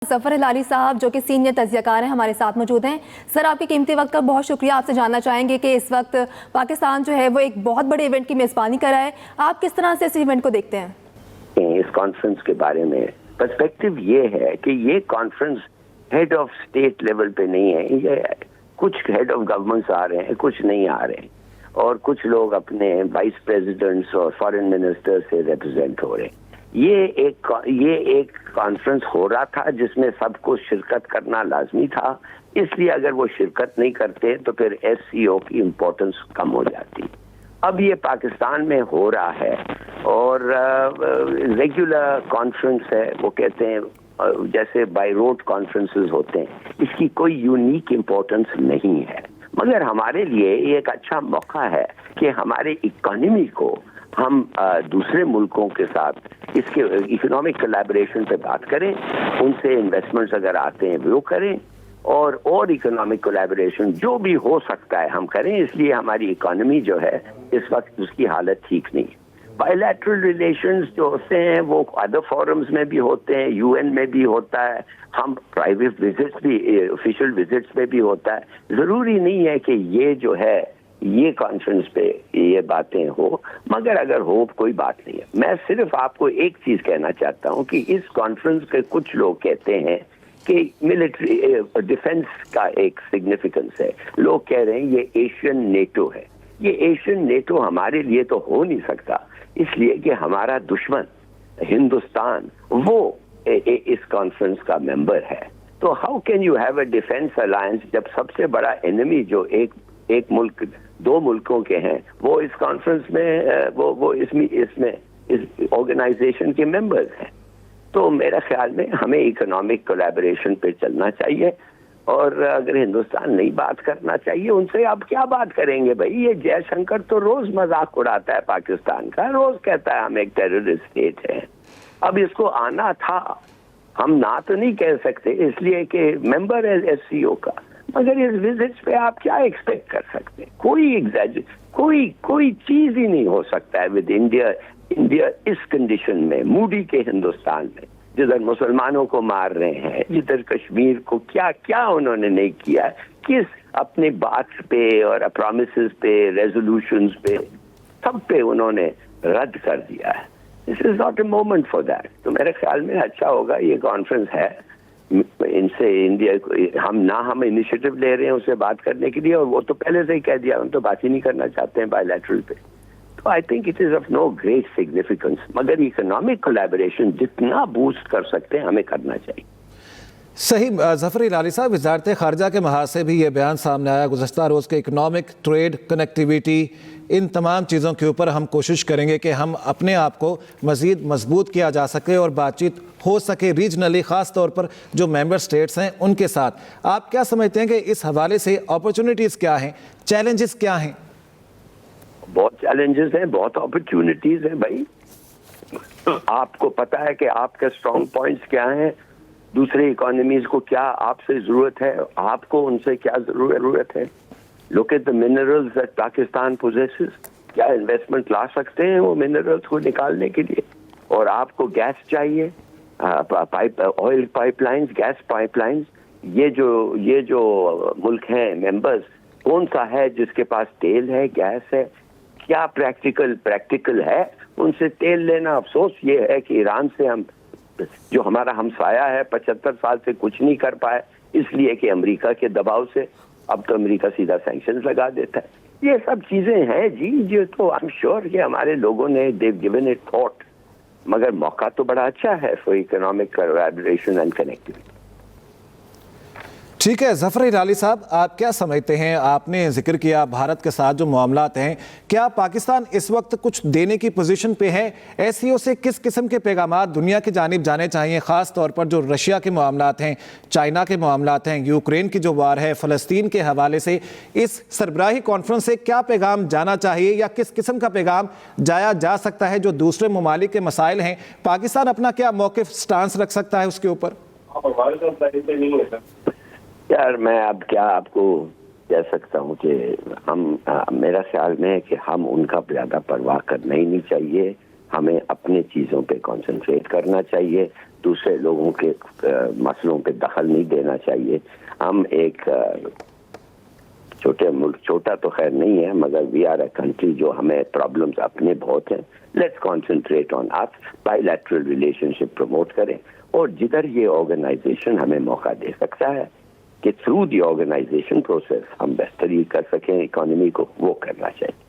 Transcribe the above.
ظفر ہلالی صاحب جو کہ سینئر تجزیہ کار ہیں ہمارے ساتھ موجود ہیں. سر آپ کے قیمتی وقت کا بہت شکریہ. آپ سے جاننا چاہیں گے کہ اس وقت پاکستان جو ہے وہ ایک بہت بڑے ایونٹ کی میزبانی کر رہا ہے. آپ کس طرح سے اس ایونٹ کو دیکھتے ہیں؟ اس کانفرنس کے بارے میں پرسپیکٹو یہ ہے کہ یہ conference head of state level پہ نہیں ہے. یہ کچھ ہیڈ آف گورنمنٹس آ رہے ہیں, کچھ نہیں آ رہے ہیں, اور کچھ لوگ اپنے وائس پریزیڈنٹس اور فارن منسٹر سے ریپرزینٹ ہو رہے ہیں. یہ ایک کانفرنس ہو رہا تھا جس میں سب کو شرکت کرنا لازمی تھا. اس لیے اگر وہ شرکت نہیں کرتے تو پھر ایس سی او کی امپورٹنس کم ہو جاتی. اب یہ پاکستان میں ہو رہا ہے اور ریگولر کانفرنس ہے. وہ کہتے ہیں جیسے بائی روڈ کانفرنسز ہوتے ہیں, اس کی کوئی یونیک امپورٹنس نہیں ہے. مگر ہمارے لیے یہ ایک اچھا موقع ہے کہ ہمارے اکانومی کو ہم دوسرے ملکوں کے ساتھ اس کے اکنامک کولیبریشن پہ بات کریں, ان سے انویسٹمنٹس اگر آتے ہیں وہ کریں, اور اکنامک کولیبریشن جو بھی ہو سکتا ہے ہم کریں. اس لیے ہماری اکانومی جو ہے اس وقت اس کی حالت ٹھیک نہیں. بائی لیٹرل ریلیشنز جو ہوتے ہیں وہ ادر فورمز میں بھی ہوتے ہیں, یو این میں بھی ہوتا ہے, ہم پرائیویٹ وزٹس بھی آفیشیل وزٹس میں بھی ہوتا ہے. ضروری نہیں ہے کہ یہ جو ہے یہ کانفرنس پہ یہ باتیں ہو, مگر اگر ہو کوئی بات نہیں ہے. میں صرف آپ کو ایک چیز کہنا چاہتا ہوں کہ اس کانفرنس کے کچھ لوگ کہتے ہیں کہ ملٹری ڈیفنس کا ایک سگنیفیکنس ہے. لوگ کہہ رہے ہیں یہ ایشین نیٹو ہے. یہ ایشین نیٹو ہمارے لیے تو ہو نہیں سکتا, اس لیے کہ ہمارا دشمن ہندوستان وہ اس کانفرنس کا ممبر ہے. تو how can you have a defence alliance جب سب سے بڑا انیمی جو ایک ملک دو ملکوں کے ہیں وہ اس کانفرنس میں وہ اس آرگنائزیشن کے ممبرز ہیں. تو میرا خیال میں ہمیں اکنامک کولیبریشن پہ چلنا چاہیے, اور اگر ہندوستان نہیں بات کرنا چاہیے ان سے اب کیا بات کریں گے بھائی. یہ جے شنکر تو روز مذاق اڑاتا ہے پاکستان کا, روز کہتا ہے ہم ایک ٹیررسٹ اسٹیٹ ہیں. اب اس کو آنا تھا, ہم نہ تو نہیں کہہ سکتے اس لیے کہ ممبر ہے ایس سی او کا, مگر اس وزٹ پہ آپ کیا ایکسپیکٹ کر سکتے ہیں؟ کوئی چیز ہی نہیں ہو سکتا ہے ود انڈیا اس کنڈیشن میں, موڈی کے ہندوستان میں, جدھر مسلمانوں کو مار رہے ہیں, جدھر کشمیر کو کیا انہوں نے نہیں کیا, کس اپنے بات پہ اور پرومسز پہ ریزولوشنز پہ سب پہ انہوں نے رد کر دیا ہے. This is not a moment for that. تو میرے خیال میں اچھا ہوگا یہ کانفرنس ہے, ان سے انڈیا ہم انیشیٹو لے رہے ہیں اسے بات کرنے کے لیے, اور وہ تو پہلے سے ہی کہہ دیا ہم تو بات ہی نہیں کرنا چاہتے ہیں بائی لیٹرل پہ. تو I think it is of no great significance, مگر اکنامک کولیبریشن جتنا بوسٹ کر سکتے ہیں ہمیں کرنا چاہیے. صحیح. ظفر ہلالی صاحب, وزارت خارجہ کے محاذ سے بھی یہ بیان سامنے آیا گزشتہ روز کے اکنامک, ٹریڈ, کنیکٹیویٹی, ان تمام چیزوں کے اوپر ہم کوشش کریں گے کہ ہم اپنے آپ کو مزید مضبوط کیا جا سکے اور بات چیت ہو سکے ریجنلی, خاص طور پر جو ممبر سٹیٹس ہیں ان کے ساتھ. آپ کیا سمجھتے ہیں کہ اس حوالے سے اپرچونٹیز کیا ہیں, چیلنجز کیا ہیں؟ بہت چیلنجز ہیں, بہت اپرچونٹیز ہیں بھائی. آپ کو پتہ ہے کہ آپ کے اسٹرانگ پوائنٹس کیا ہیں, دوسرے اکانومیز کو کیا آپ سے ضرورت ہے, آپ کو ان سے کیا ضرورت ہے. Look at the minerals that Pakistan possesses. کیا انویسٹمنٹ لا سکتے ہیں وہ منرلز کو نکالنے کے لیے, اور آپ کو گیس چاہیے, oil pipelines, gas pipelines. یہ جو ملک ہیں ممبرز, کون سا ہے جس کے پاس تیل ہے, گیس ہے؟ کیا پریکٹیکل ہے ان سے تیل لینا؟ افسوس یہ ہے کہ ایران سے ہم جو ہمارا ہمسایہ ہے 75 سال سے کچھ نہیں کر پائے, اس لیے کہ امریکہ کے دباؤ سے. اب تو امریکہ سیدھا سینکشنز لگا دیتا ہے. یہ سب چیزیں ہیں جی, جو تو آئی ایم شیور کہ ہمارے لوگوں نے دیو گیون اٹ تھاٹ, مگر موقع تو بڑا اچھا ہے for economic collaboration and connectivity. ٹھیک ہے. ظفر ہلالی صاحب, آپ کیا سمجھتے ہیں, آپ نے ذکر کیا بھارت کے ساتھ جو معاملات ہیں, کیا پاکستان اس وقت کچھ دینے کی پوزیشن پہ ہے؟ ایس سی او سے کس قسم کے پیغامات دنیا کی جانب جانے چاہیے, خاص طور پر جو رشیا کے معاملات ہیں, چائنا کے معاملات ہیں, یوکرین کی جو وار ہے, فلسطین کے حوالے سے اس سربراہی کانفرنس سے کیا پیغام جانا چاہیے, یا کس قسم کا پیغام جایا جا سکتا ہے جو دوسرے ممالک کے مسائل ہیں, پاکستان اپنا کیا موقف سٹانس رکھ سکتا ہے اس کے اوپر؟ یار میں اب کیا آپ کو کہہ سکتا ہوں کہ میرا خیال میں ہے کہ ہم ان کا زیادہ پرواہ کرنا ہی نہیں چاہیے. ہمیں اپنے چیزوں پہ کنسنٹریٹ کرنا چاہیے. دوسرے لوگوں کے مسئلوں پہ دخل نہیں دینا چاہیے. ہم ایک چھوٹے ملک, چھوٹا تو خیر نہیں ہے, مگر وی آر اے کنٹری جو ہمیں پرابلمس اپنے بہت ہیں. لیٹس کانسنٹریٹ آن اس, bilateral relationship promote کریں, اور جدھر یہ آرگنائزیشن ہمیں موقع دے سکتا ہے کہ تھرو دی آرگنائزیشن پروسیس ہم بہتری کر سکیں اکانومی کو, وہ کرنا چاہیے.